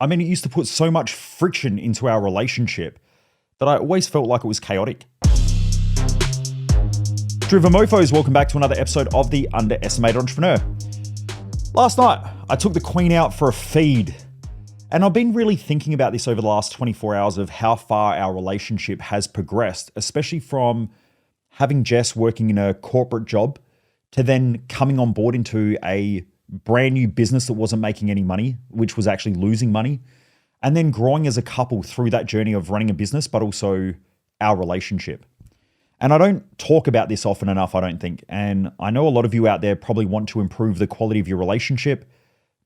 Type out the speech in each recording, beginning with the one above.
I mean, it used to put so much friction into our relationship that I always felt like it was chaotic. Driven Mofos, welcome back to another episode of The Underestimated Entrepreneur. Last night, I took the Queen out for a feed, and I've been really thinking about this over the last 24 hours of how far our relationship has progressed, especially from having Jess working in a corporate job to then coming on board into a brand new business that wasn't making any money, which was actually losing money, and then growing as a couple through that journey of running a business, but also our relationship. And I don't talk about this often enough, I don't think. And I know a lot of you out there probably want to improve the quality of your relationship,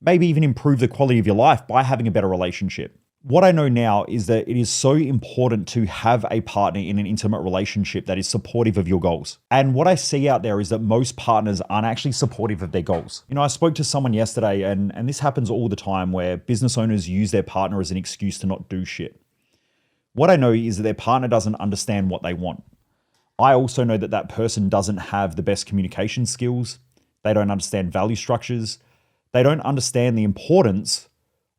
maybe even improve the quality of your life by having a better relationship. What I know now is that it is so important to have a partner in an intimate relationship that is supportive of your goals. And what I see out there is that most partners aren't actually supportive of their goals. You know, I spoke to someone yesterday, and this happens all the time, where business owners use their partner as an excuse to not do shit. What I know is that their partner doesn't understand what they want. I also know that that person doesn't have the best communication skills. They don't understand value structures. They don't understand the importance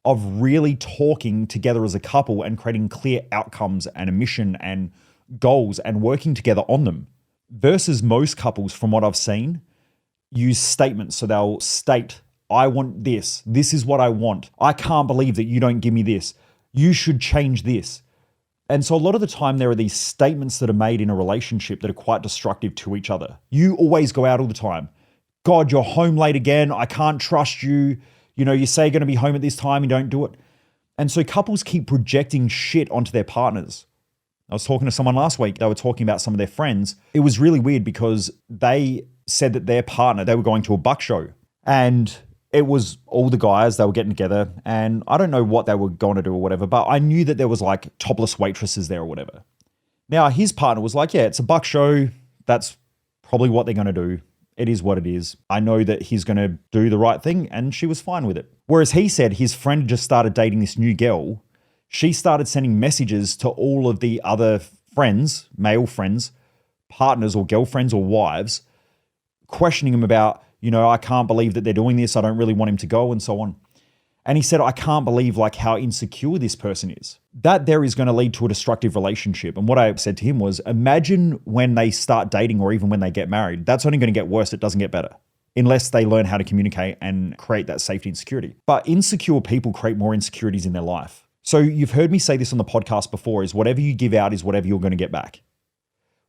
of really talking together as a couple and creating clear outcomes and a mission and goals and working together on them. Versus most couples, from what I've seen, use statements. So they'll state, I want this. This is what I want. I can't believe that you don't give me this. You should change this. And so a lot of the time there are these statements that are made in a relationship that are quite destructive to each other. You always go out all the time. God, you're home late again. I can't trust you. You know, you say you're going to be home at this time, you don't do it. And so couples keep projecting shit onto their partners. I was talking to someone last week. They were talking about some of their friends. It was really weird because they said that their partner, they were going to a buck show. And it was all the guys, they were getting together. And I don't know what they were going to do or whatever, but I knew that there was like topless waitresses there or whatever. Now, his partner was like, yeah, it's a buck show. That's probably what they're going to do. It is what it is. I know that he's going to do the right thing, and she was fine with it. Whereas he said his friend just started dating this new girl. She started sending messages to all of the other friends, male friends, partners or girlfriends or wives, questioning him about, you know, I can't believe that they're doing this. I don't really want him to go, and so on. And he said, I can't believe like how insecure this person is. That there is going to lead to a destructive relationship. And what I said to him was, imagine when they start dating or even when they get married, that's only going to get worse. It doesn't get better unless they learn how to communicate and create that safety and security. But insecure people create more insecurities in their life. So you've heard me say this on the podcast before, is whatever you give out is whatever you're going to get back.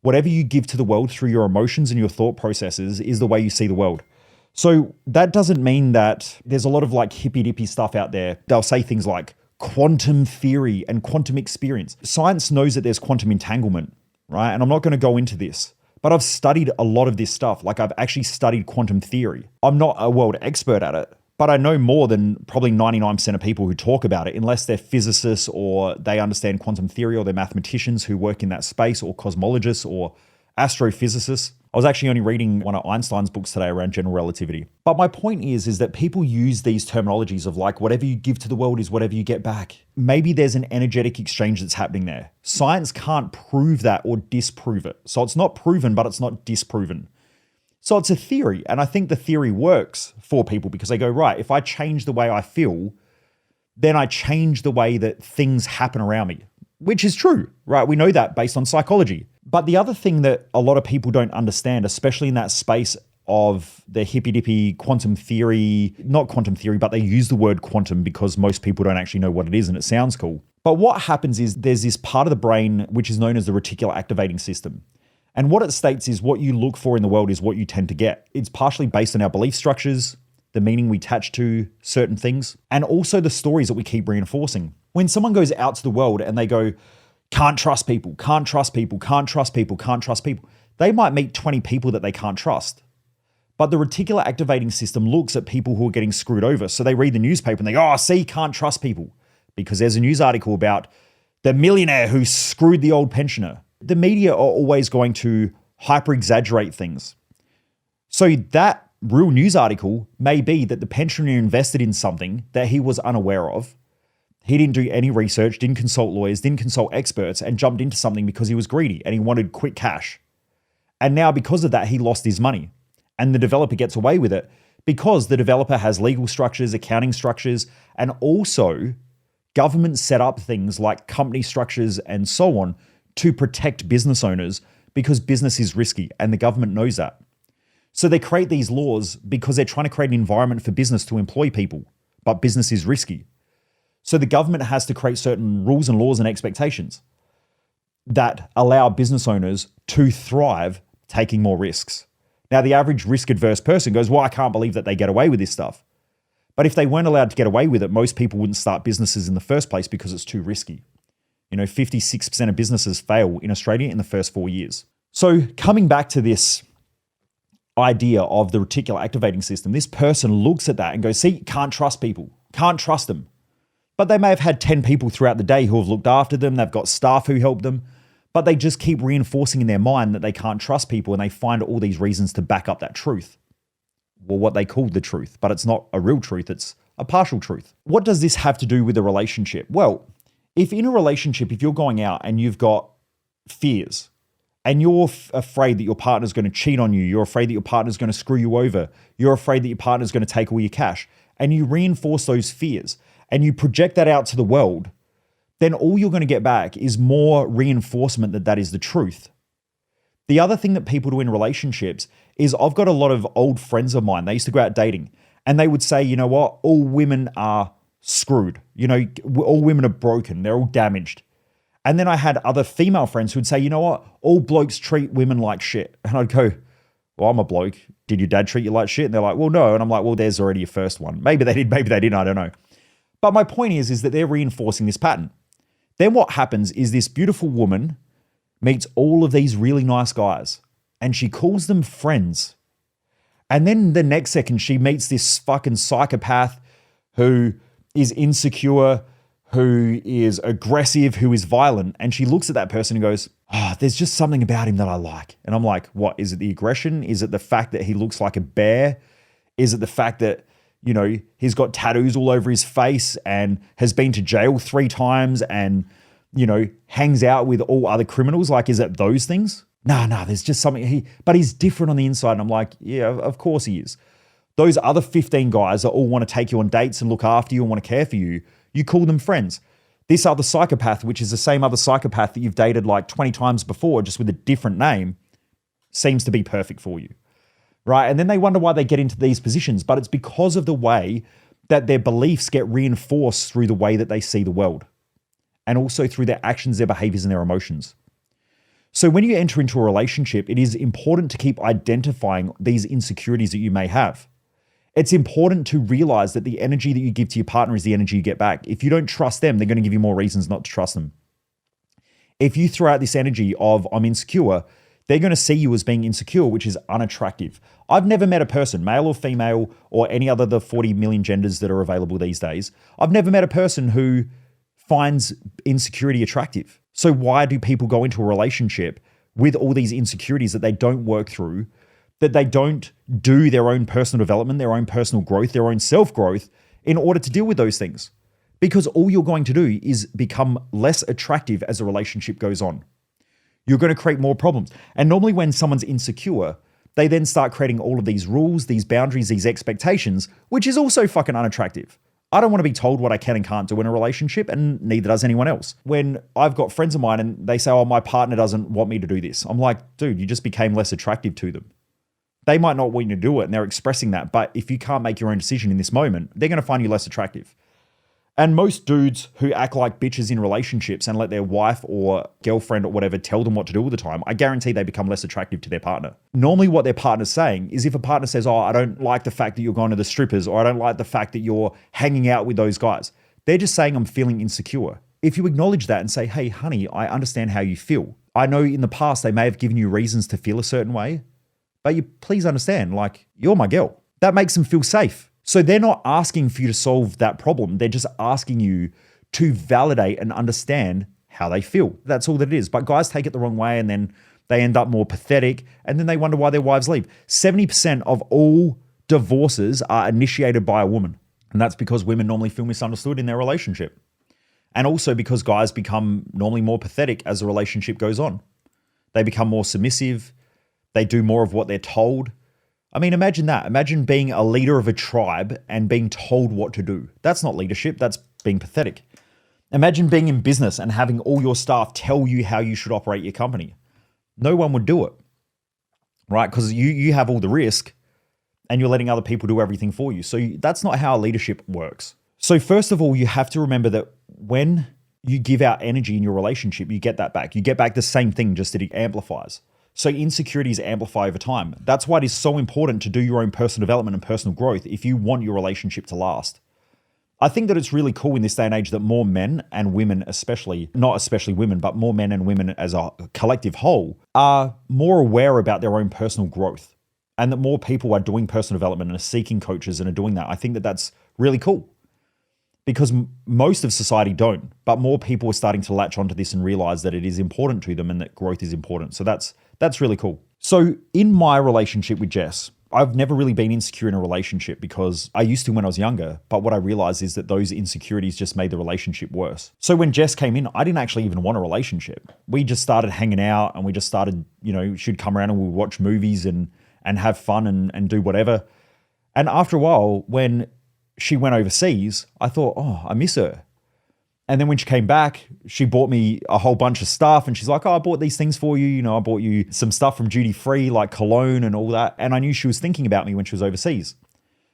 Whatever you give to the world through your emotions and your thought processes is the way you see the world. So that doesn't mean that there's a lot of like hippy-dippy stuff out there. They'll say things like quantum theory and quantum experience. Science knows that there's quantum entanglement, right? And I'm not going to go into this, but I've studied a lot of this stuff. Like I've actually studied quantum theory. I'm not a world expert at it, but I know more than probably 99% of people who talk about it, unless they're physicists or they understand quantum theory or they're mathematicians who work in that space or cosmologists or astrophysicists. I was actually only reading one of Einstein's books today around general relativity. But my point is that people use these terminologies of like, whatever you give to the world is whatever you get back. Maybe there's an energetic exchange that's happening there. Science can't prove that or disprove it. So it's not proven, but it's not disproven. So it's a theory. And I think the theory works for people because they go, right, if I change the way I feel, then I change the way that things happen around me, which is true, right? We know that based on psychology. But the other thing that a lot of people don't understand, especially in that space of the hippy-dippy quantum theory, not quantum theory, but they use the word quantum because most people don't actually know what it is and it sounds cool. But what happens is there's this part of the brain which is known as the reticular activating system. And what it states is what you look for in the world is what you tend to get. It's partially based on our belief structures, the meaning we attach to certain things, and also the stories that we keep reinforcing. When someone goes out to the world and they go, can't trust people, can't trust people, can't trust people, can't trust people, they might meet 20 people that they can't trust. But the reticular activating system looks at people who are getting screwed over. So they read the newspaper and they go, oh, see, can't trust people. Because there's a news article about the millionaire who screwed the old pensioner. The media are always going to hyper exaggerate things. So that real news article may be that the pensioner invested in something that he was unaware of. He didn't do any research, didn't consult lawyers, didn't consult experts, and jumped into something because he was greedy and he wanted quick cash. And now because of that, he lost his money. And the developer gets away with it because the developer has legal structures, accounting structures, and also government set up things like company structures and so on to protect business owners because business is risky and the government knows that. So they create these laws because they're trying to create an environment for business to employ people, but business is risky. So the government has to create certain rules and laws and expectations that allow business owners to thrive taking more risks. Now, the average risk-adverse person goes, well, I can't believe that they get away with this stuff. But if they weren't allowed to get away with it, most people wouldn't start businesses in the first place because it's too risky. 56% of businesses fail in Australia in the first 4 years. So coming back to this idea of the reticular activating system, this person looks at that and goes, see, can't trust people, can't trust them. But they may have had 10 people throughout the day who have looked after them. They've got staff who help them, but they just keep reinforcing in their mind that they can't trust people, and they find all these reasons to back up that truth. Well, what they call the truth, but it's not a real truth. It's a partial truth. What does this have to do with a relationship? Well, if in a relationship, if you're going out and you've got fears and you're afraid that your partner's going to cheat on you, you're afraid that your partner's going to screw you over, you're afraid that your partner's going to take all your cash, and you reinforce those fears and you project that out to the world, then all you're going to get back is more reinforcement that that is the truth. The other thing that people do in relationships is, I've got a lot of old friends of mine, they used to go out dating and they would say, you know what, all women are screwed. All women are broken. They're all damaged. And then I had other female friends who would say, you know what, all blokes treat women like shit. And I'd go, well, I'm a bloke. Did your dad treat you like shit? And they're like, well, no. And I'm like, well, there's already your first one. Maybe they did, maybe they didn't, I don't know. But my point is that they're reinforcing this pattern. Then what happens is this beautiful woman meets all of these really nice guys and she calls them friends. And then the next second she meets this fucking psychopath who is insecure, who is aggressive, who is violent. And she looks at that person and goes, oh, there's just something about him that I like. And I'm like, what? Is it the aggression? Is it the fact that he looks like a bear? Is it the fact that, he's got tattoos all over his face and has been to jail 3 times and, hangs out with all other criminals? Like, is it those things? No, there's just something. But he's different on the inside. And I'm like, yeah, of course he is. Those other 15 guys that all want to take you on dates and look after you and want to care for you, you call them friends. This other psychopath, which is the same other psychopath that you've dated like 20 times before, just with a different name, seems to be perfect for you. Right? And then they wonder why they get into these positions, but it's because of the way that their beliefs get reinforced through the way that they see the world, and also through their actions, their behaviors, and their emotions. So when you enter into a relationship, it is important to keep identifying these insecurities that you may have. It's important to realize that the energy that you give to your partner is the energy you get back. If you don't trust them, they're going to give you more reasons not to trust them. If you throw out this energy of, I'm insecure, they're going to see you as being insecure, which is unattractive. I've never met a person, male or female, or any other of the 40 million genders that are available these days. I've never met a person who finds insecurity attractive. So why do people go into a relationship with all these insecurities that they don't work through, that they don't do their own personal development, their own personal growth, their own self-growth in order to deal with those things? Because all you're going to do is become less attractive as a relationship goes on. You're going to create more problems. And normally when someone's insecure, they then start creating all of these rules, these boundaries, these expectations, which is also fucking unattractive. I don't want to be told what I can and can't do in a relationship, and neither does anyone else. When I've got friends of mine and they say, oh, my partner doesn't want me to do this, I'm like, dude, you just became less attractive to them. They might not want you to do it and they're expressing that, but if you can't make your own decision in this moment, they're going to find you less attractive. And most dudes who act like bitches in relationships and let their wife or girlfriend or whatever tell them what to do all the time, I guarantee they become less attractive to their partner. Normally what their partner's saying is, if a partner says, oh, I don't like the fact that you're going to the strippers, or I don't like the fact that you're hanging out with those guys, they're just saying, I'm feeling insecure. If you acknowledge that and say, hey, honey, I understand how you feel. I know in the past they may have given you reasons to feel a certain way, but you please understand, like, you're my girl. That makes them feel safe. So they're not asking for you to solve that problem. They're just asking you to validate and understand how they feel. That's all that it is. But guys take it the wrong way, and then they end up more pathetic, and then they wonder why their wives leave. 70% of all divorces are initiated by a woman. And that's because women normally feel misunderstood in their relationship. And also because guys become normally more pathetic as the relationship goes on. They become more submissive. They do more of what they're told. I mean, imagine that. Imagine being a leader of a tribe and being told what to do. That's not leadership. That's being pathetic. Imagine being in business and having all your staff tell you how you should operate your company. No one would do it, right? Because you have all the risk and you're letting other people do everything for you. So that's not how leadership works. So first of all, you have to remember that when you give out energy in your relationship, you get that back. You get back the same thing, just that it amplifies. So insecurities amplify over time. That's why it is so important to do your own personal development and personal growth if you want your relationship to last. I think that it's really cool in this day and age that more men and women, especially, not especially women, but more men and women as a collective whole, are more aware about their own personal growth, and that more people are doing personal development and are seeking coaches and are doing that. I think that that's really cool because most of society don't, but more people are starting to latch onto this and realize that it is important to them and that growth is important. So that's really cool. So in my relationship with Jess, I've never really been insecure in a relationship because I used to when I was younger, but what I realized is that those insecurities just made the relationship worse. So when Jess came in, I didn't actually even want a relationship. We just started hanging out and we just started, she'd come around and we'd watch movies and have fun and do whatever. And after a while, when she went overseas, I thought, oh, I miss her. And then when she came back, she bought me a whole bunch of stuff. And she's like, oh, I bought these things for you. I bought you some stuff from duty free, like cologne and all that. And I knew she was thinking about me when she was overseas.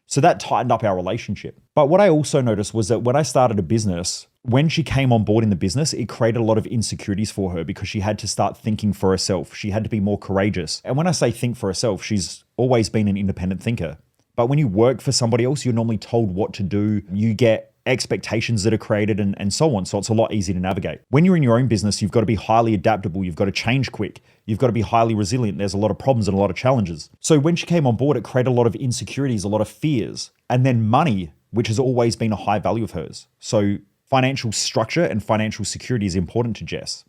So that tightened up our relationship. But what I also noticed was that when I started a business, when she came on board in the business, it created a lot of insecurities for her because she had to start thinking for herself. She had to be more courageous. And when I say think for herself, she's always been an independent thinker. But when you work for somebody else, you're normally told what to do. You get expectations that are created and so on. So it's a lot easier to navigate. When you're in your own business, you've got to be highly adaptable. You've got to change quick. You've got to be highly resilient. There's a lot of problems and a lot of challenges. So when she came on board, it created a lot of insecurities, a lot of fears, and then money, which has always been a high value of hers. So financial structure and financial security is important to Jess,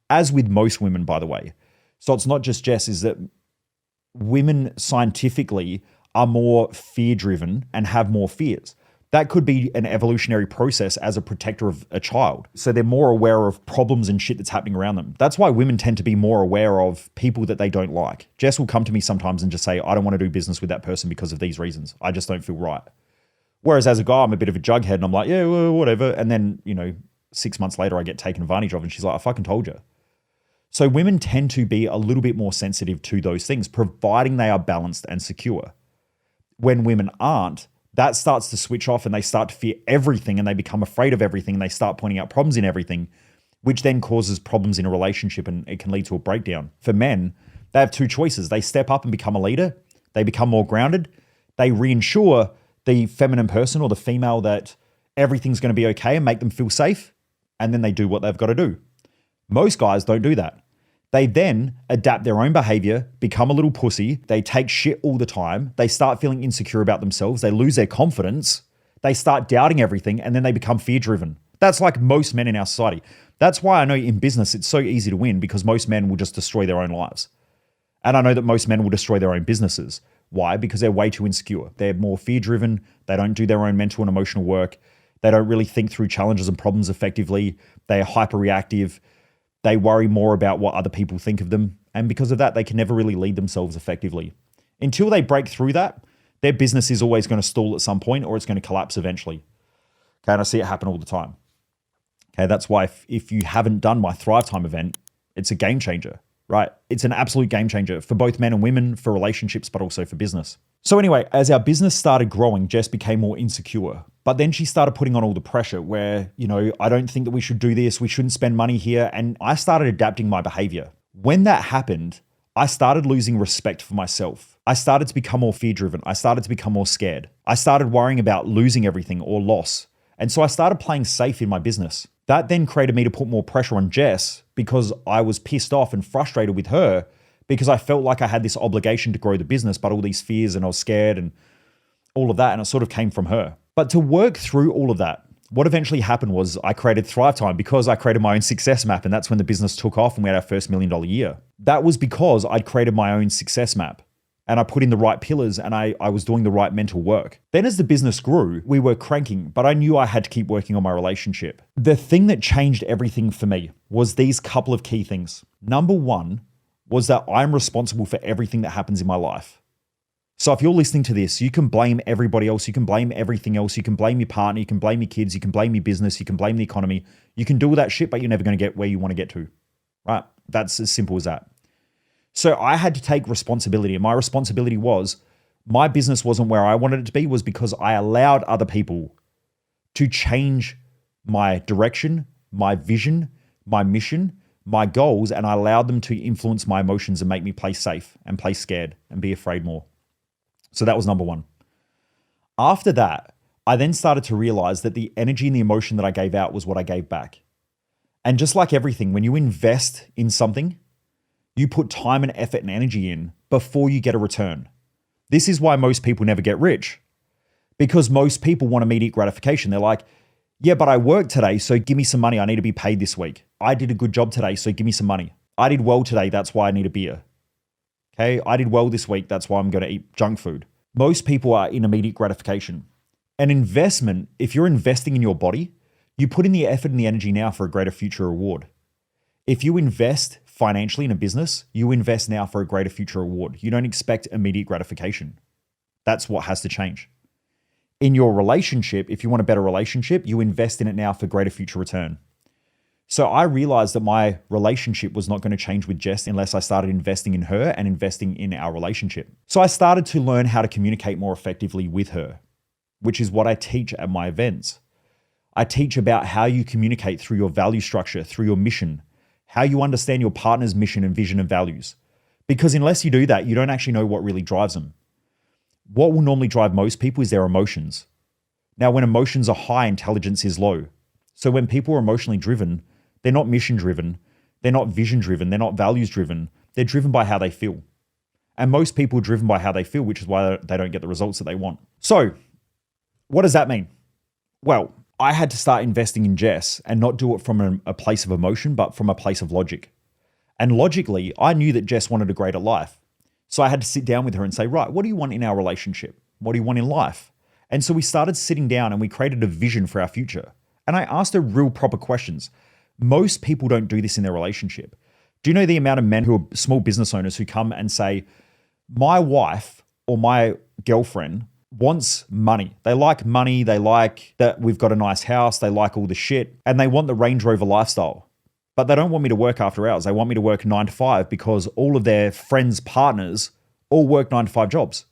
as with most women, by the way. So it's not just Jess, is that women scientifically are more fear-driven and have more fears. That could be an evolutionary process as a protector of a child. So they're more aware of problems and shit that's happening around them. That's why women tend to be more aware of people that they don't like. Jess will come to me sometimes and just say, I don't want to do business with that person because of these reasons. I just don't feel right. Whereas as a guy, I'm a bit of a jughead and I'm like, yeah, well, whatever. And then, 6 months later, I get taken advantage of and she's like, I fucking told you. So women tend to be a little bit more sensitive to those things, providing they are balanced and secure. When women aren't, that starts to switch off and they start to fear everything and they become afraid of everything and they start pointing out problems in everything, which then causes problems in a relationship and it can lead to a breakdown. For men, they have two choices. They step up and become a leader. They become more grounded. They reinsure the feminine person or the female that everything's going to be okay and make them feel safe. And then they do what they've got to do. Most guys don't do that. They then adapt their own behavior, become a little pussy. They take shit all the time. They start feeling insecure about themselves. They lose their confidence. They start doubting everything and then they become fear-driven. That's like most men in our society. That's why I know in business it's so easy to win because most men will just destroy their own lives. And I know that most men will destroy their own businesses. Why? Because they're way too insecure. They're more fear-driven. They don't do their own mental and emotional work. They don't really think through challenges and problems effectively. They are hyper-reactive. They worry more about what other people think of them. And because of that, they can never really lead themselves effectively. Until they break through that, their business is always going to stall at some point or it's going to collapse eventually. Okay, and I see it happen all the time. Okay, that's why if you haven't done my Thrive Time event, it's a game changer, right? It's an absolute game changer for both men and women, for relationships, but also for business. So anyway, as our business started growing, Jess became more insecure. But then she started putting on all the pressure where, I don't think that we should do this. We shouldn't spend money here. And I started adapting my behavior. When that happened, I started losing respect for myself. I started to become more fear-driven. I started to become more scared. I started worrying about losing everything or loss. And so I started playing safe in my business. That then created me to put more pressure on Jess because I was pissed off and frustrated with her because I felt like I had this obligation to grow the business, but all these fears and I was scared and all of that. And it sort of came from her. But to work through all of that, what eventually happened was I created Thrive Time because I created my own success map. And that's when the business took off and we had our first $1 million year. That was because I'd created my own success map and I put in the right pillars and I was doing the right mental work. Then as the business grew, we were cranking, but I knew I had to keep working on my relationship. The thing that changed everything for me was these couple of key things. Number one was that I'm responsible for everything that happens in my life. So if you're listening to this, you can blame everybody else. You can blame everything else. You can blame your partner. You can blame your kids. You can blame your business. You can blame the economy. You can do all that shit, but you're never going to get where you want to get to, right? That's as simple as that. So I had to take responsibility. And my responsibility was my business wasn't where I wanted it to be, was because I allowed other people to change my direction, my vision, my mission, my goals, and I allowed them to influence my emotions and make me play safe and play scared and be afraid more. So that was number one. After that, I then started to realize that the energy and the emotion that I gave out was what I gave back. And just like everything, when you invest in something, you put time and effort and energy in before you get a return. This is why most people never get rich, because most people want immediate gratification. They're like, yeah, but I worked today, so give me some money. I need to be paid this week. I did a good job today, so give me some money. I did well today, that's why I need a beer. Okay, I did well this week, that's why I'm going to eat junk food. Most people are in immediate gratification. An investment, if you're investing in your body, you put in the effort and the energy now for a greater future reward. If you invest financially in a business, you invest now for a greater future reward. You don't expect immediate gratification. That's what has to change. In your relationship, if you want a better relationship, you invest in it now for greater future return. So I realized that my relationship was not going to change with Jess unless I started investing in her and investing in our relationship. So I started to learn how to communicate more effectively with her, which is what I teach at my events. I teach about how you communicate through your value structure, through your mission, how you understand your partner's mission and vision and values. Because unless you do that, you don't actually know what really drives them. What will normally drive most people is their emotions. Now, when emotions are high, intelligence is low. So when people are emotionally driven, they're not mission driven, they're not vision driven, they're not values driven, they're driven by how they feel. And most people are driven by how they feel, which is why they don't get the results that they want. So what does that mean? Well, I had to start investing in Jess and not do it from a place of emotion, but from a place of logic. And logically, I knew that Jess wanted a greater life. So I had to sit down with her and say, right, what do you want in our relationship? What do you want in life? And so we started sitting down and we created a vision for our future. And I asked her real proper questions. Most people don't do this in their relationship. Do you know the amount of men who are small business owners who come and say, my wife or my girlfriend wants money. They like money. They like that we've got a nice house. They like all the shit and they want the Range Rover lifestyle. But they don't want me to work after hours. They want me to work 9 to 5 because all of their friends' partners all work 9 to 5 jobs.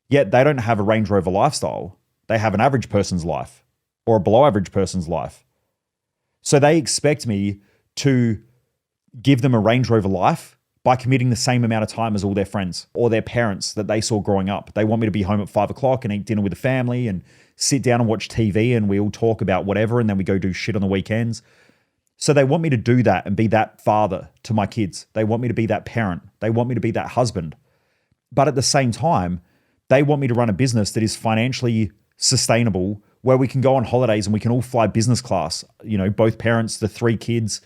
Yet they don't have a Range Rover lifestyle. They have an average person's life or a below average person's life. So they expect me to give them a Range Rover life by committing the same amount of time as all their friends or their parents that they saw growing up. They want me to be home at 5 o'clock and eat dinner with the family and sit down and watch TV and we all talk about whatever and then we go do shit on the weekends. So they want me to do that and be that father to my kids. They want me to be that parent. They want me to be that husband. But at the same time, they want me to run a business that is financially sustainable, where we can go on holidays and we can all fly business class. You know, both parents, the 3 kids,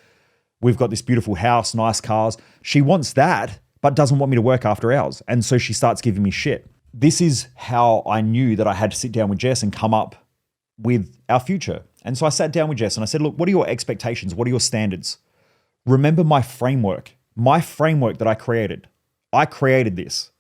we've got this beautiful house, nice cars. She wants that, but doesn't want me to work after hours. And so she starts giving me shit. This is how I knew that I had to sit down with Jess and come up with our future. And so I sat down with Jess and I said, look, what are your expectations? What are your standards? Remember my framework that I created. I created this.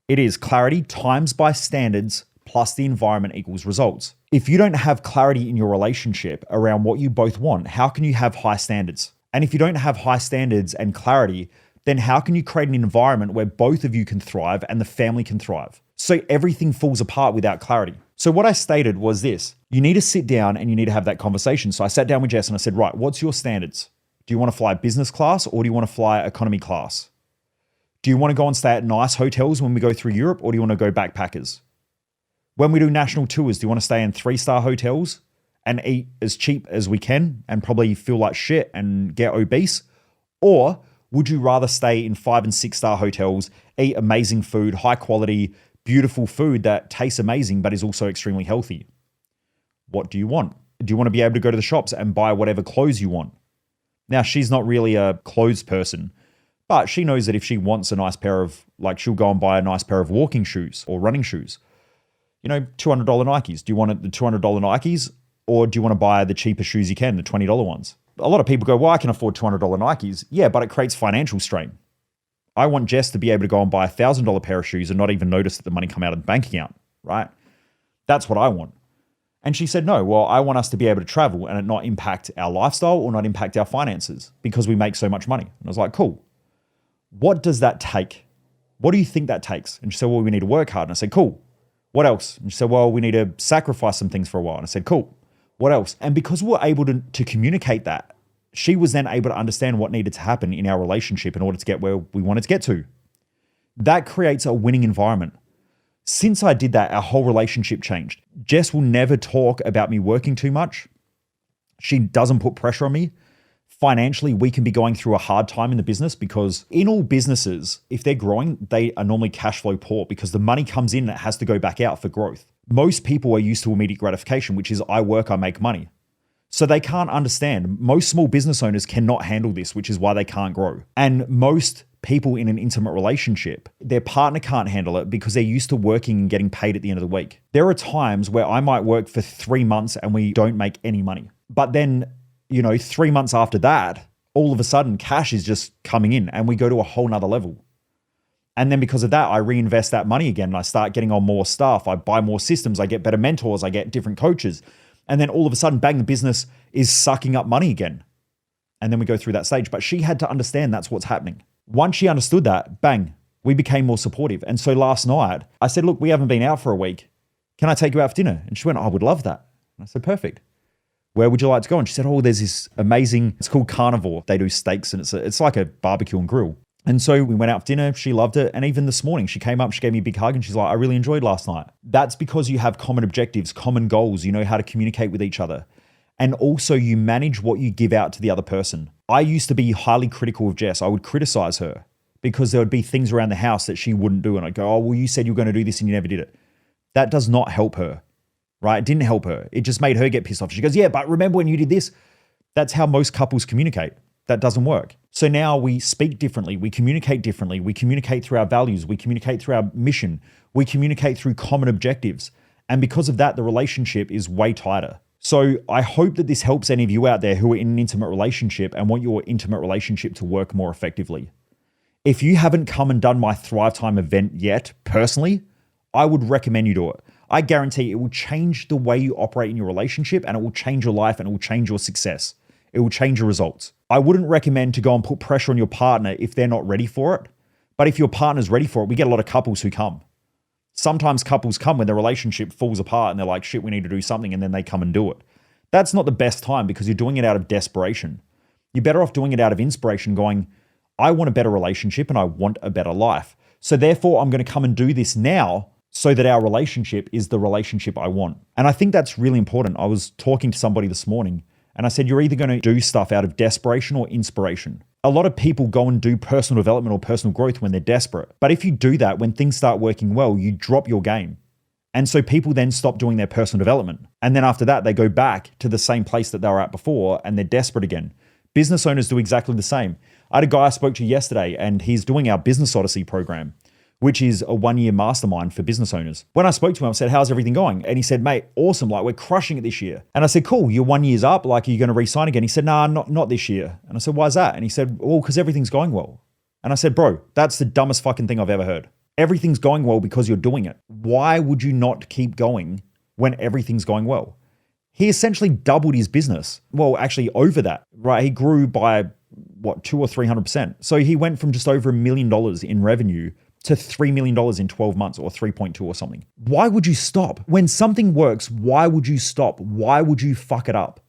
It is clarity times by standards plus the environment equals results. If you don't have clarity in your relationship around what you both want, how can you have high standards? And if you don't have high standards and clarity, then how can you create an environment where both of you can thrive and the family can thrive? So everything falls apart without clarity. So what I stated was this: you need to sit down and you need to have that conversation. So I sat down with Jess and I said, right, what's your standards? Do you want to fly business class or do you want to fly economy class? Do you want to go and stay at nice hotels when we go through Europe or do you want to go backpackers? When we do national tours, do you want to stay in 3-star hotels and eat as cheap as we can and probably feel like shit and get obese? Or would you rather stay in 5 and 6-star hotels, eat amazing food, high quality, beautiful food that tastes amazing but is also extremely healthy? What do you want? Do you want to be able to go to the shops and buy whatever clothes you want? Now, she's not really a clothes person, but she knows that if she wants a nice pair of, like, she'll go and buy a nice pair of walking shoes or running shoes. You know, $200 Nikes. Do you want the $200 Nikes or do you want to buy the cheapest shoes you can, the $20 ones? A lot of people go, well, I can afford $200 Nikes. Yeah, but it creates financial strain. I want Jess to be able to go and buy $1,000 pair of shoes and not even notice that the money come out of the bank account, right? That's what I want. And she said, no, well, I want us to be able to travel and it not impact our lifestyle or not impact our finances because we make so much money. And I was like, cool. What does that take? What do you think that takes? And she said, well, we need to work hard. And I said, cool. What else? And she said, well, we need to sacrifice some things for a while. And I said, cool. What else? And because we were able to communicate that, she was then able to understand what needed to happen in our relationship in order to get where we wanted to get to. That creates a winning environment. Since I did that, our whole relationship changed. Jess will never talk about me working too much. She doesn't put pressure on me. Financially, we can be going through a hard time in the business because in all businesses, if they're growing, they are normally cash flow poor because the money comes in and it has to go back out for growth. Most people are used to immediate gratification, which is I work, I make money. So they can't understand. Most small business owners cannot handle this, which is why they can't grow. And most people in an intimate relationship, their partner can't handle it because they're used to working and getting paid at the end of the week. There are times where I might work for 3 months and we don't make any money. But then, 3 months after that, all of a sudden cash is just coming in and we go to a whole nother level. And then because of that, I reinvest that money again and I start getting on more stuff. I buy more systems, I get better mentors, I get different coaches. And then all of a sudden, bang, the business is sucking up money again. And then we go through that stage. But she had to understand that's what's happening. Once she understood that, bang, we became more supportive. And so last night, I said, look, we haven't been out for a week. Can I take you out for dinner? And she went, I would love that. And I said, perfect. Where would you like to go? And she said, oh, there's this amazing, it's called Carnivore. They do steaks and it's like a barbecue and grill. And so we went out for dinner. She loved it. And even this morning, she came up, she gave me a big hug and she's like, I really enjoyed last night. That's because you have common objectives, common goals. You know how to communicate with each other. And also you manage what you give out to the other person. I used to be highly critical of Jess. I would criticize her because there would be things around the house that she wouldn't do. And I'd go, oh, well, you said you were going to do this and you never did it. That does not help her, right? It didn't help her. It just made her get pissed off. She goes, yeah, but remember when you did this? That's how most couples communicate. That doesn't work. So now we speak differently. We communicate differently. We communicate through our values. We communicate through our mission. We communicate through common objectives. And because of that, the relationship is way tighter. So I hope that this helps any of you out there who are in an intimate relationship and want your intimate relationship to work more effectively. If you haven't come and done my Thrive Time event yet, personally, I would recommend you do it. I guarantee it will change the way you operate in your relationship and it will change your life and it will change your success. It will change your results. I wouldn't recommend to go and put pressure on your partner if they're not ready for it. But if your partner's ready for it, we get a lot of couples who come. Sometimes couples come when their relationship falls apart and they're like, shit, we need to do something. And then they come and do it. That's not the best time because you're doing it out of desperation. You're better off doing it out of inspiration going, I want a better relationship and I want a better life. So therefore, I'm going to come and do this now so that our relationship is the relationship I want. And I think that's really important. I was talking to somebody this morning and I said, you're either going to do stuff out of desperation or inspiration. A lot of people go and do personal development or personal growth when they're desperate. But if you do that, when things start working well, you drop your game. And so people then stop doing their personal development. And then after that, they go back to the same place that they were at before and they're desperate again. Business owners do exactly the same. I had a guy I spoke to yesterday and he's doing our Business Odyssey program, which is a 1-year mastermind for business owners. When I spoke to him, I said, how's everything going? And he said, mate, awesome. Like we're crushing it this year. And I said, cool, you're 1 year's up. Like, are you going to re-sign again? He said, nah, not this year. And I said, why is that? And he said, well, because everything's going well. And I said, bro, that's the dumbest fucking thing I've ever heard. Everything's going well because you're doing it. Why would you not keep going when everything's going well? He essentially doubled his business. Well, actually over that, right? He grew by 200 or 300%. So he went from just over $1 million in revenue to $3 million in 12 months or 3.2 or something. Why would you stop? When something works, why would you stop? Why would you fuck it up?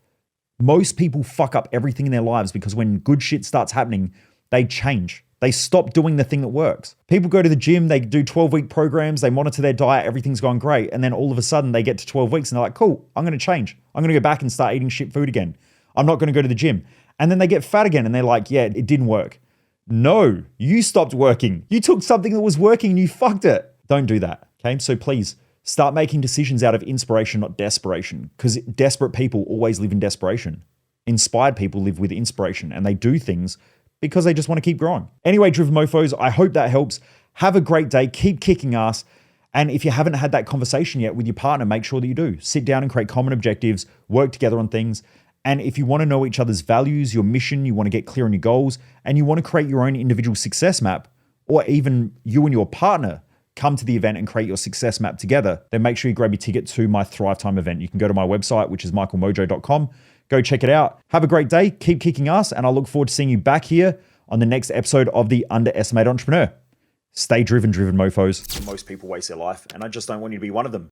Most people fuck up everything in their lives because when good shit starts happening, they change. They stop doing the thing that works. People go to the gym, they do 12-week programs, they monitor their diet, everything's going great. And then all of a sudden they get to 12 weeks and they're like, cool, I'm going to change. I'm going to go back and start eating shit food again. I'm not going to go to the gym. And then they get fat again and they're like, yeah, it didn't work. No, you stopped working. You took something that was working and you fucked it. Don't do that. Okay. So please start making decisions out of inspiration, not desperation, because desperate people always live in desperation. Inspired people live with inspiration and they do things because they just want to keep growing. Anyway, Driven Mofos, I hope that helps. Have a great day. Keep kicking ass. And if you haven't had that conversation yet with your partner, make sure that you do. Sit down and create common objectives, work together on things. And if you want to know each other's values, your mission, you want to get clear on your goals, and you want to create your own individual success map, or even you and your partner come to the event and create your success map together, then make sure you grab your ticket to my Thrive Time event. You can go to my website, which is michaelmojo.com. Go check it out. Have a great day. Keep kicking ass. And I look forward to seeing you back here on the next episode of The Underestimated Entrepreneur. Stay driven, mofos. Most people waste their life, and I just don't want you to be one of them.